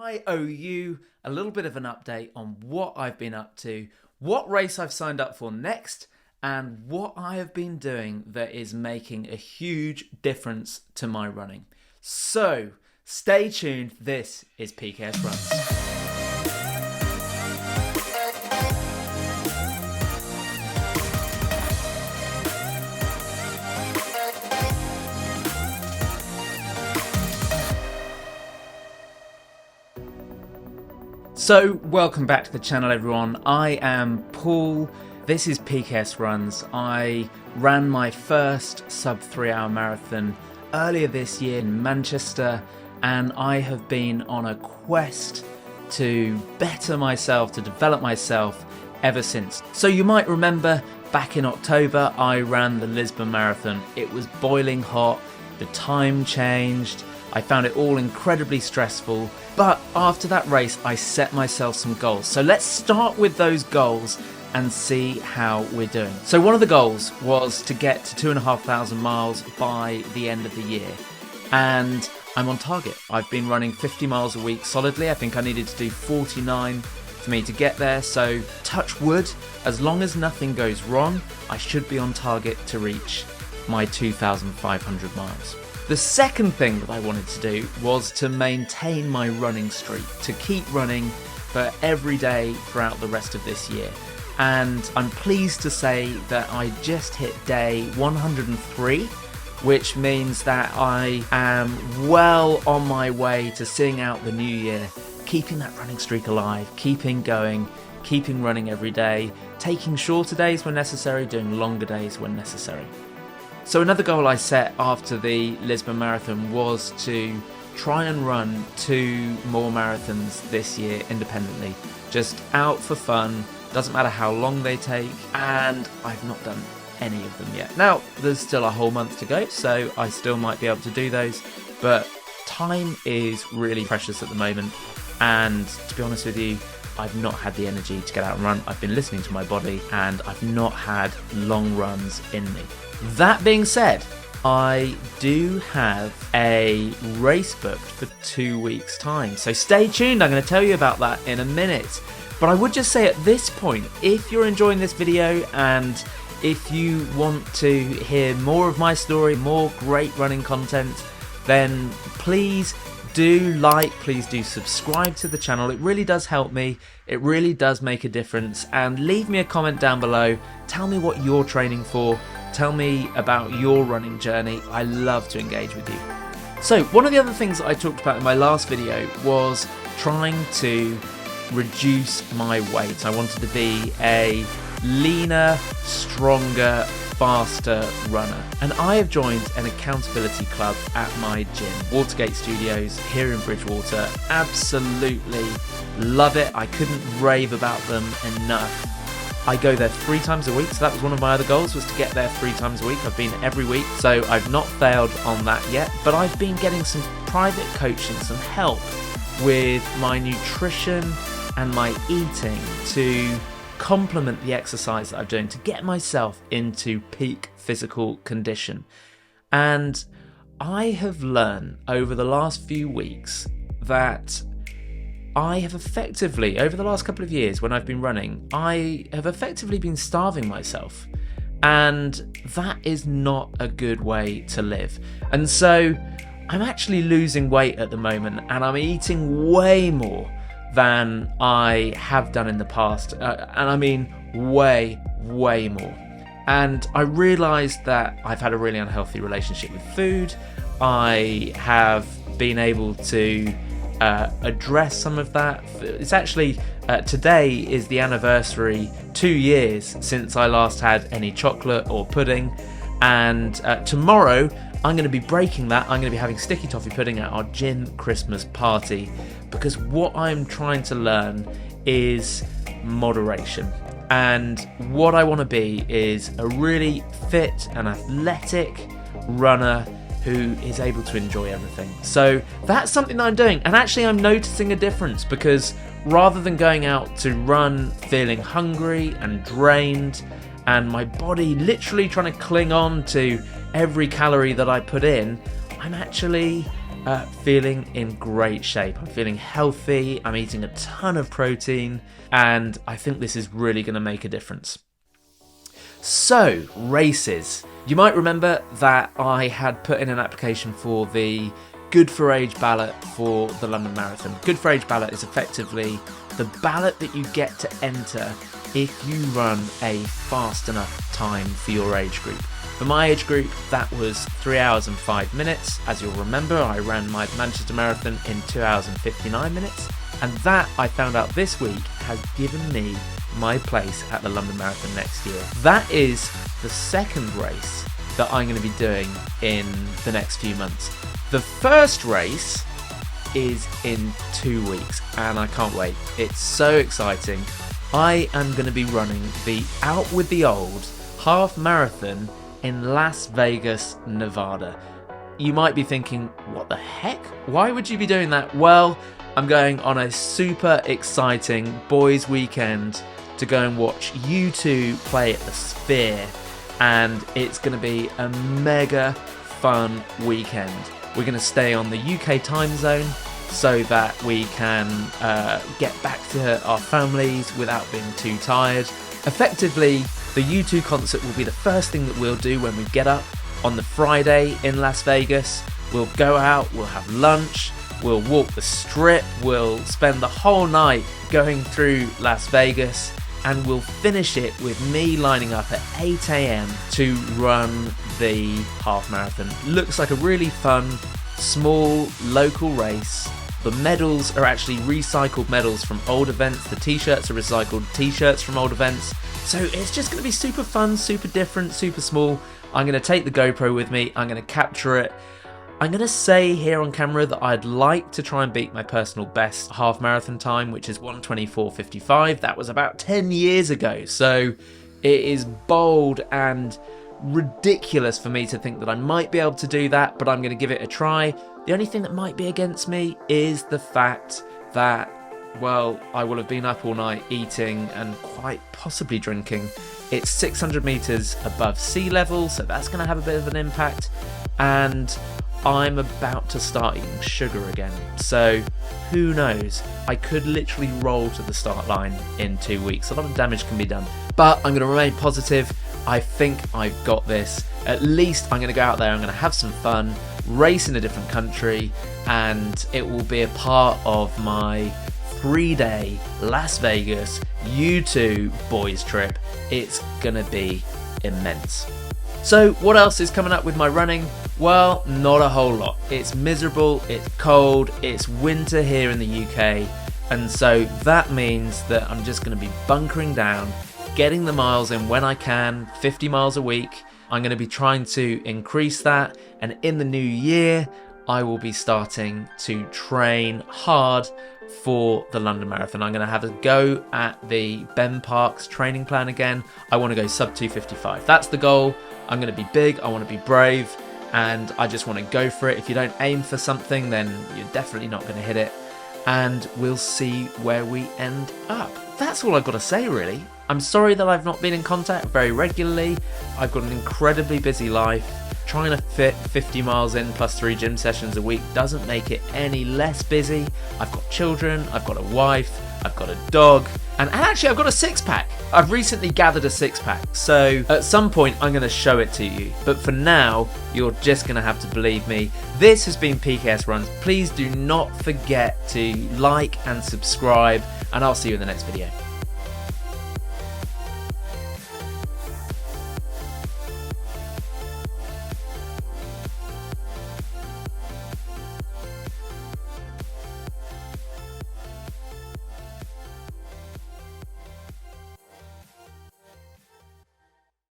I owe you a little bit of an update on what I've been up to, what race I've signed up for next, and what I have been doing that is making a huge difference to my running. So, stay tuned. This is PKS Runs. So, welcome back to the channel, everyone. I am Paul. This is PKS Runs. I ran my first sub 3 hour marathon earlier this year in Manchester, and I have been on a quest to better myself, to develop myself ever since. So you might remember back in October, I ran the Lisbon Marathon. It was boiling hot, the time changed, I found it all incredibly stressful, but after that race I set myself some goals. So let's start with those goals and see how we're doing. So one of the goals was to get to 2,500 miles by the end of the year, and I'm on target. I've been running 50 miles a week solidly. I think I needed to do 49 for me to get there, so touch wood, as long as nothing goes wrong, I should be on target to reach my 2,500 miles. The second thing that I wanted to do was to maintain my running streak, to keep running for every day throughout the rest of this year. And I'm pleased to say that I just hit day 103, which means that I am well on my way to seeing out the new year, keeping that running streak alive, keeping going, keeping running every day, taking shorter days when necessary, doing longer days when necessary. So another goal I set after the Lisbon Marathon was to try and run 2 more marathons this year independently, just out for fun, doesn't matter how long they take, and I've not done any of them yet. Now, there's still a whole month to go, so I still might be able to do those, but time is really precious at the moment, and to be honest with you, I've not had the energy to get out and run. I've been listening to my body, and I've not had long runs in me. That being said, I do have a race booked for 2 weeks' time, so stay tuned. I'm going to tell you about that in a minute. But I would just say at this point, if you're enjoying this video and if you want to hear more of my story, more great running content, then please do like, please do subscribe to the channel. It really does help me. It really does make a difference. And leave me a comment down below. Tell me what you're training for. Tell me about your running journey. I love to engage with you. So one of the other things that I talked about in my last video was trying to reduce my weight. I wanted to be a leaner, stronger, faster runner. And I have joined an accountability club at my gym, Watergate Studios here in Bridgewater. Absolutely love it. I couldn't rave about them enough. I go there 3 times a week, so that was one of my other goals, was to get there 3 times a week. I've been every week, so I've not failed on that yet, but I've been getting some private coaching, some help with my nutrition and my eating to complement the exercise that I'm doing to get myself into peak physical condition. And I have learned over the last few weeks that I have effectively, over the last couple of years when I've been running, I have effectively been starving myself. And that is not a good way to live. And so I'm actually losing weight at the moment, and I'm eating way more than I have done in the past. And I mean way more. And I realised that I've had a really unhealthy relationship with food. I have been able to address some of that. It's actually today is the anniversary 2 years since I last had any chocolate or pudding, and tomorrow I'm going to be breaking that. I'm going to be having sticky toffee pudding at our gym Christmas party, because what I'm trying to learn is moderation, and what I want to be is a really fit and athletic runner who is able to enjoy everything. So that's something that I'm doing, and actually I'm noticing a difference, because rather than going out to run feeling hungry and drained and my body literally trying to cling on to every calorie that I put in, I'm actually feeling in great shape. I'm feeling healthy, I'm eating a ton of protein, and I think this is really going to make a difference. So, races. You might remember that I had put in an application for the Good for Age ballot for the London Marathon. Good for Age ballot is effectively the ballot that you get to enter if you run a fast enough time for your age group. For my age group, that was 3 hours and 5 minutes. As you'll remember, I ran my Manchester Marathon in 2 hours and 59 minutes. And that, I found out this week, has given me my place at the London Marathon next year. That is the second race that I'm going to be doing in the next few months. The first race is in 2 weeks, and I can't wait. It's so exciting. I am going to be running the Out With The Old half marathon in Las Vegas, Nevada. You might be thinking, what the heck? Why would you be doing that? Well, I'm going on a super exciting boys weekend to go and watch U2 play at the Sphere, and it's going to be a mega fun weekend. We're going to stay on the UK time zone so that we can get back to our families without being too tired. Effectively, the U2 concert will be the first thing that we'll do when we get up on the Friday in Las Vegas. We'll go out, we'll have lunch, we'll walk the strip, we'll spend the whole night going through Las Vegas, and we'll finish it with me lining up at 8 AM to run the half marathon. Looks like a really fun, small, local race. The medals are actually recycled medals from old events. The t-shirts are recycled t-shirts from old events. So it's just going to be super fun, super different, super small. I'm going to take the GoPro with me. I'm going to capture it. I'm going to say here on camera that I'd like to try and beat my personal best half marathon time, which is 1:24:55. That was about 10 years ago. So it is bold and ridiculous for me to think that I might be able to do that, but I'm going to give it a try. The only thing that might be against me is the fact that, well, I will have been up all night eating and quite possibly drinking. It's 600 meters above sea level, so that's going to have a bit of an impact. And I'm about to start eating sugar again. So who knows? I could literally roll to the start line in 2 weeks. A lot of damage can be done. But I'm going to remain positive. I think I've got this. At least I'm going to go out there, I'm going to have some fun, race in a different country, and it will be a part of my 3-day Las Vegas U2 boys trip. It's going to be immense. So what else is coming up with my running? Well, not a whole lot. It's miserable, it's cold, it's winter here in the UK, and so that means that I'm just going to be bunkering down, getting the miles in when I can, 50 miles a week. I'm going to be trying to increase that, and in the new year I will be starting to train hard for the London Marathon. I'm going to have a go at the Ben Parks training plan again. I want to go sub 2:55. That's the goal. I'm going to be big, I want to be brave, and I just want to go for it. If you don't aim for something, then you're definitely not going to hit it, and we'll see where we end up. That's all I've got to say, really. I'm sorry that I've not been in contact very regularly. I've got an incredibly busy life. Trying to fit 50 miles in plus 3 gym sessions a week doesn't make it any less busy. I've got children, I've got a wife, I've got a dog, and actually I've got a 6-pack. I've recently gathered a 6-pack, so at some point I'm going to show it to you. But for now, you're just going to have to believe me. This has been PKS Runs. Please do not forget to like and subscribe, and I'll see you in the next video.